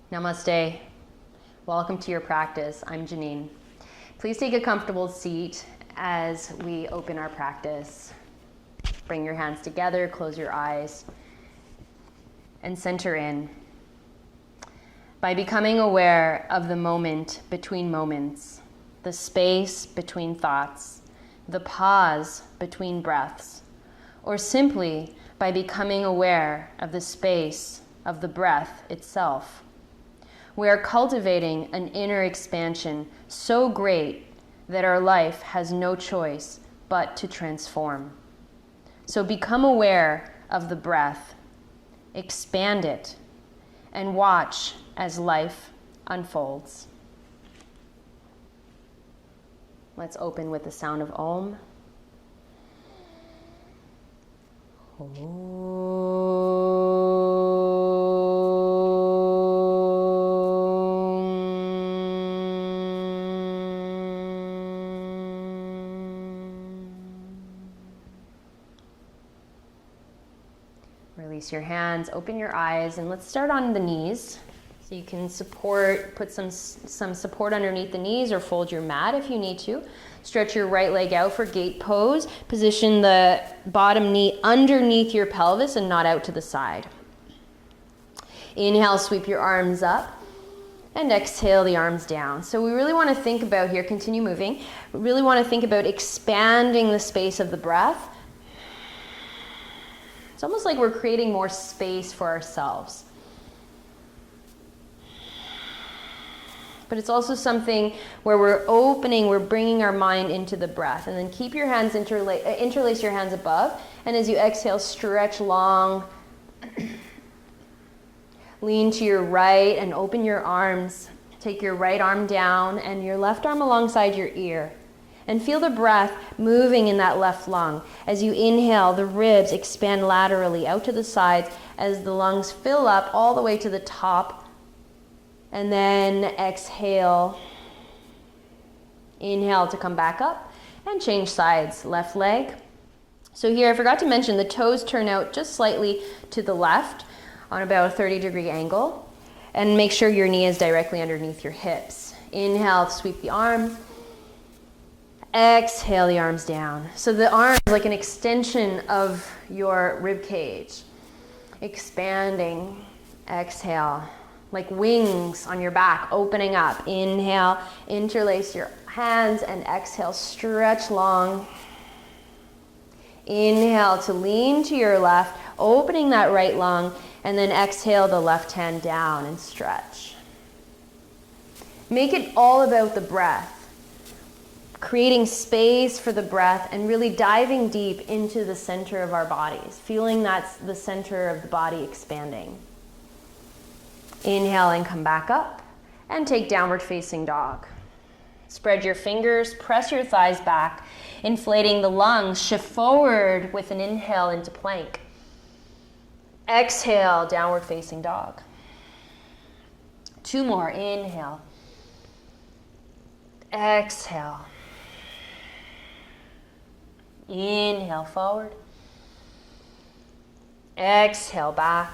Namaste. Welcome to your practice. I'm Janine. Please take a comfortable seat as we open our practice. Bring your hands together, close your eyes, and center in. By becoming aware of the moment between moments, the space between thoughts, the pause between breaths, or simply by becoming aware of the space of the breath itself, we are cultivating an inner expansion so great that our life has no choice but to transform. So become aware of the breath, expand it, and watch as life unfolds. Let's open with the sound of Om. Release your hands, open your eyes, and let's start on the knees. So you can put some support underneath the knees or fold your mat if you need to. Stretch your right leg out for gate pose. Position the bottom knee underneath your pelvis and not out to the side. Inhale, sweep your arms up. And exhale the arms down. So we really want to think about here, continue moving. We really want to think about expanding the space of the breath. It's almost like we're creating more space for ourselves. But it's also something where we're bringing our mind into the breath. And then keep your hands, interlace your hands above. And as you exhale, stretch long. Lean to your right and open your arms. Take your right arm down and your left arm alongside your ear. And feel the breath moving in that left lung. As you inhale, the ribs expand laterally out to the sides as the lungs fill up all the way to the top. And then exhale. Inhale to come back up and change sides. Left leg. So here I forgot to mention the toes turn out just slightly to the left on about a 30-degree angle. And make sure your knee is directly underneath your hips. Inhale, sweep the arm. Exhale the arms down. So the arm is like an extension of your rib cage. Expanding. Exhale. Like wings on your back, opening up. Inhale, interlace your hands, and exhale, stretch long. Inhale to lean to your left, opening that right lung, and then exhale the left hand down and stretch. Make it all about the breath. Creating space for the breath and really diving deep into the center of our bodies, feeling that's the center of the body expanding. Inhale and come back up and take downward facing dog. Spread your fingers, press your thighs back, inflating the lungs, shift forward with an inhale into plank. Exhale, downward facing dog. 2 more, inhale. Exhale. Inhale forward. Exhale back.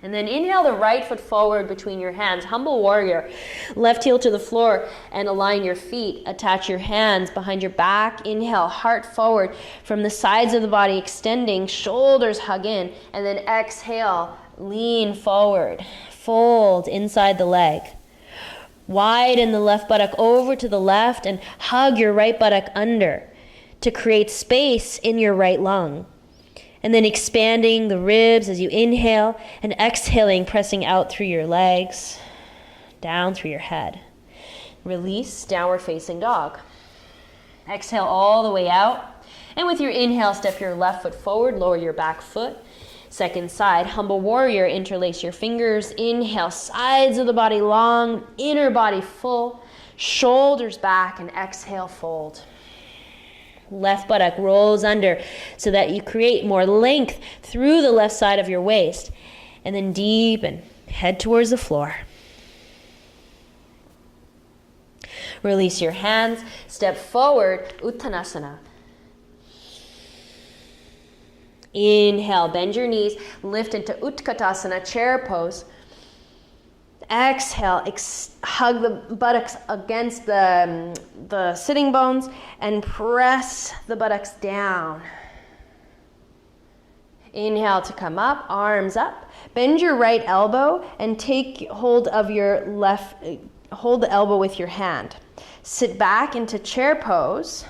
And then inhale the right foot forward between your hands. Humble warrior. Left heel to the floor and align your feet. Attach your hands behind your back. Inhale, heart forward from the sides of the body extending. Shoulders hug in. And then exhale, lean forward. Fold inside the leg. Widen the left buttock over to the left and hug your right buttock under to create space in your right lung. And then expanding the ribs as you inhale and exhaling, pressing out through your legs, down through your head. Release, downward facing dog. Exhale all the way out. And with your inhale, step your left foot forward, lower your back foot. Second side, humble warrior, interlace your fingers. Inhale, sides of the body long, inner body full, shoulders back, and exhale, fold. Left buttock rolls under so that you create more length through the left side of your waist. And then deepen, head towards the floor. Release your hands, step forward, Uttanasana. Inhale, bend your knees, lift into Utkatasana, chair pose. Exhale, hug the buttocks against the sitting bones and press the buttocks down. Inhale to come up, arms up. Bend your right elbow and take hold of your left, hold the elbow with your hand. Sit back into chair pose.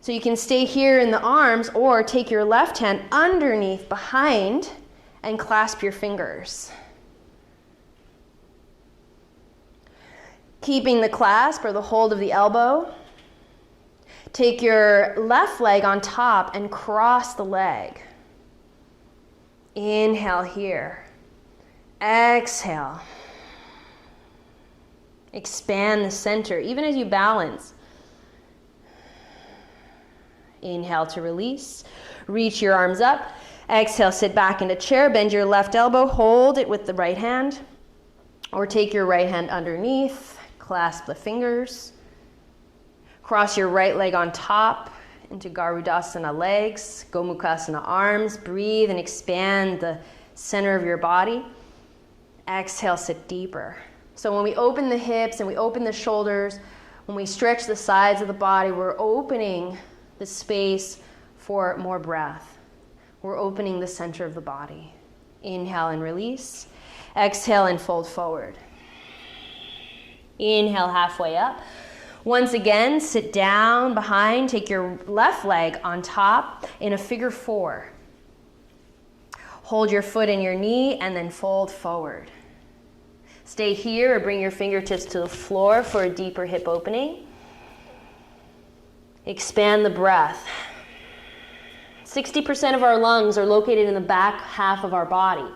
So you can stay here in the arms or take your left hand underneath, behind, and clasp your fingers. Keeping the clasp or the hold of the elbow. Take your left leg on top and cross the leg. Inhale here. Exhale. Expand the center, even as you balance. Inhale to release. Reach your arms up. Exhale, sit back into chair. Bend your left elbow. Hold it with the right hand. Or take your right hand underneath. Clasp the fingers. Cross your right leg on top into Garudasana legs. Gomukhasana arms. Breathe and expand the center of your body. Exhale, sit deeper. So when we open the hips and we open the shoulders, when we stretch the sides of the body, we're opening the space for more breath. We're opening the center of the body. Inhale and release. Exhale and fold forward. Inhale, halfway up. Once again, sit down behind. Take your left leg on top in a figure 4. Hold your foot in your knee and then fold forward. Stay here or bring your fingertips to the floor for a deeper hip opening. Expand the breath. 60% of our lungs are located in the back half of our body.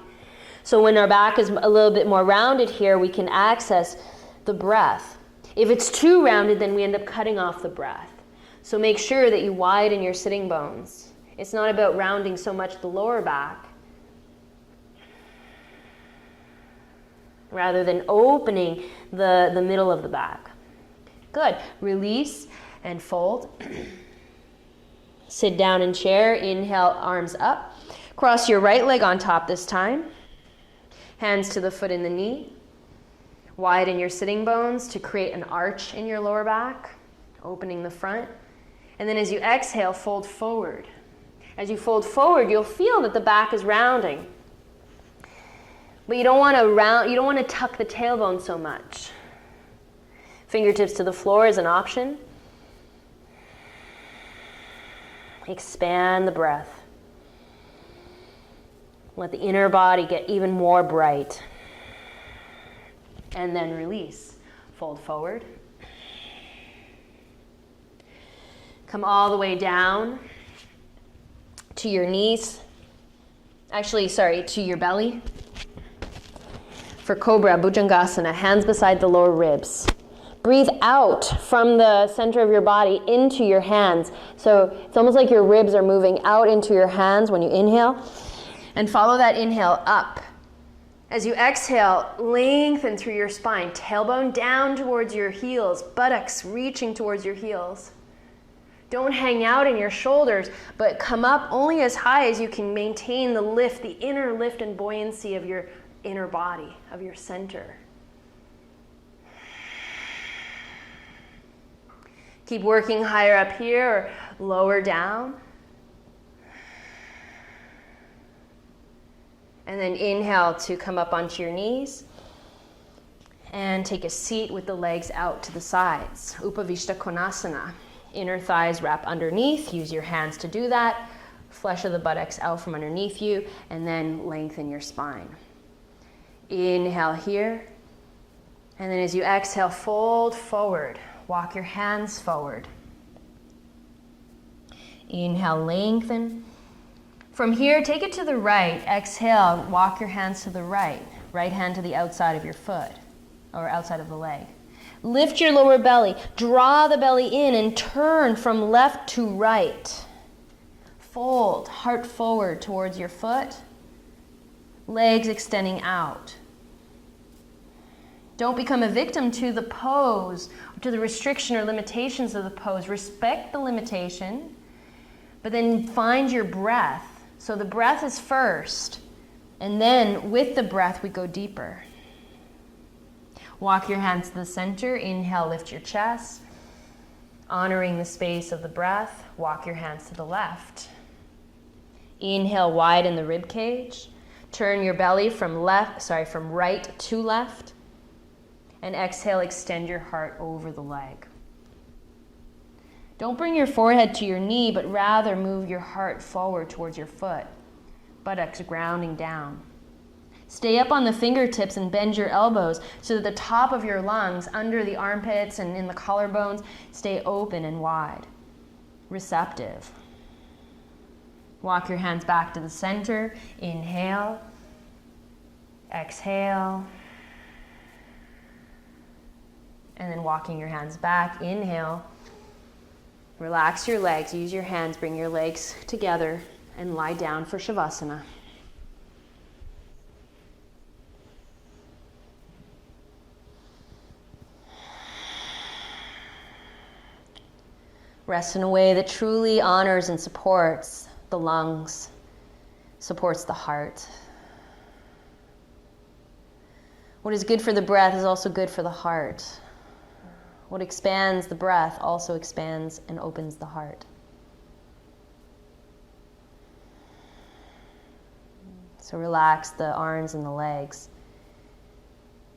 So when our back is a little bit more rounded here, we can access the breath. If it's too rounded, then we end up cutting off the breath. So make sure that you widen your sitting bones. It's not about rounding so much the lower back, rather than opening the middle of the back. Good. Release and fold. Sit down in chair. Inhale, arms up. Cross your right leg on top this time. Hands to the foot in the knee. Widen your sitting bones to create an arch in your lower back, opening the front. And then as you exhale, fold forward. As you fold forward, you'll feel that the back is rounding. But you don't want to tuck the tailbone so much. Fingertips to the floor is an option. Expand the breath. Let the inner body get even more bright. And then release. Fold forward. Come all the way down to your knees. To your belly. For Cobra, Bhujangasana, hands beside the lower ribs. Breathe out from the center of your body into your hands. So it's almost like your ribs are moving out into your hands when you inhale. And follow that inhale up. As you exhale, lengthen through your spine. Tailbone down towards your heels. Buttocks reaching towards your heels. Don't hang out in your shoulders, but come up only as high as you can maintain the lift, the inner lift and buoyancy of your inner body, of your center. Keep working higher up here or lower down. And then inhale to come up onto your knees. And take a seat with the legs out to the sides. Upavishta Konasana. Inner thighs wrap underneath. Use your hands to do that. Flesh of the buttocks out from underneath you. And then lengthen your spine. Inhale here. And then as you exhale, fold forward. Walk your hands forward. Inhale, lengthen. From here, take it to the right. Exhale, walk your hands to the right. Right hand to the outside of your foot, or outside of the leg. Lift your lower belly. Draw the belly in and turn from left to right. Fold, heart forward towards your foot. Legs extending out. Don't become a victim to the pose, to the restriction or limitations of the pose. Respect the limitation, But then find your breath. So the breath is first, and then with the breath we go deeper. Walk your hands to the center. Inhale, lift your chest. Honoring the space of the breath, walk your hands to the left. Inhale, widen the rib cage. Turn your belly from right to left. And exhale, extend your heart over the leg. Don't bring your forehead to your knee, but rather move your heart forward towards your foot. Buttocks grounding down. Stay up on the fingertips and bend your elbows so that the top of your lungs, under the armpits and in the collarbones, stay open and wide, receptive. Walk your hands back to the center. Inhale. Exhale. And then walking your hands back. Inhale. Relax your legs. Use your hands. Bring your legs together and lie down for Shavasana. Rest in a way that truly honors and supports the lungs, supports the heart. What is good for the breath is also good for the heart. What expands the breath also expands and opens the heart. So relax the arms and the legs.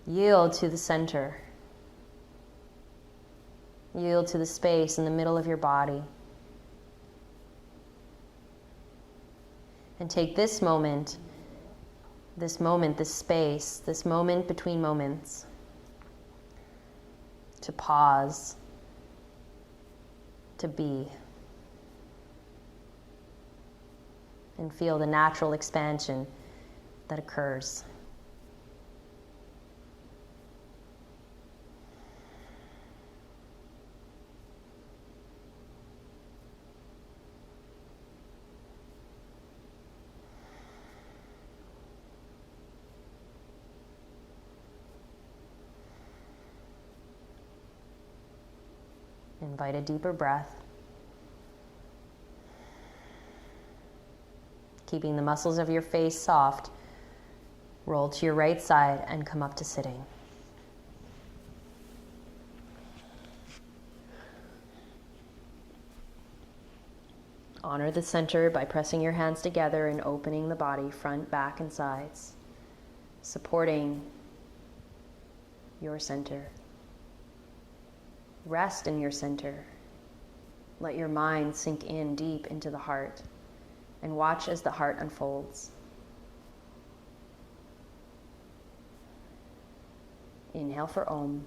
Yield to the center. Yield to the space in the middle of your body. And take this moment, this space, this moment between moments, to pause, to be, and feel the natural expansion that occurs. Invite a deeper breath. Keeping the muscles of your face soft, roll to your right side and come up to sitting. Honor the center by pressing your hands together and opening the body front, back, and sides, supporting your center. Rest in your center. Let your mind sink in deep into the heart and watch as the heart unfolds. Inhale for Om.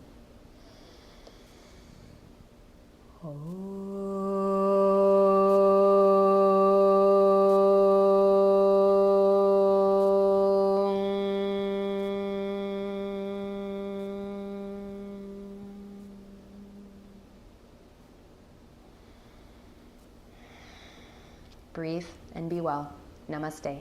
Breathe and be well. Namaste.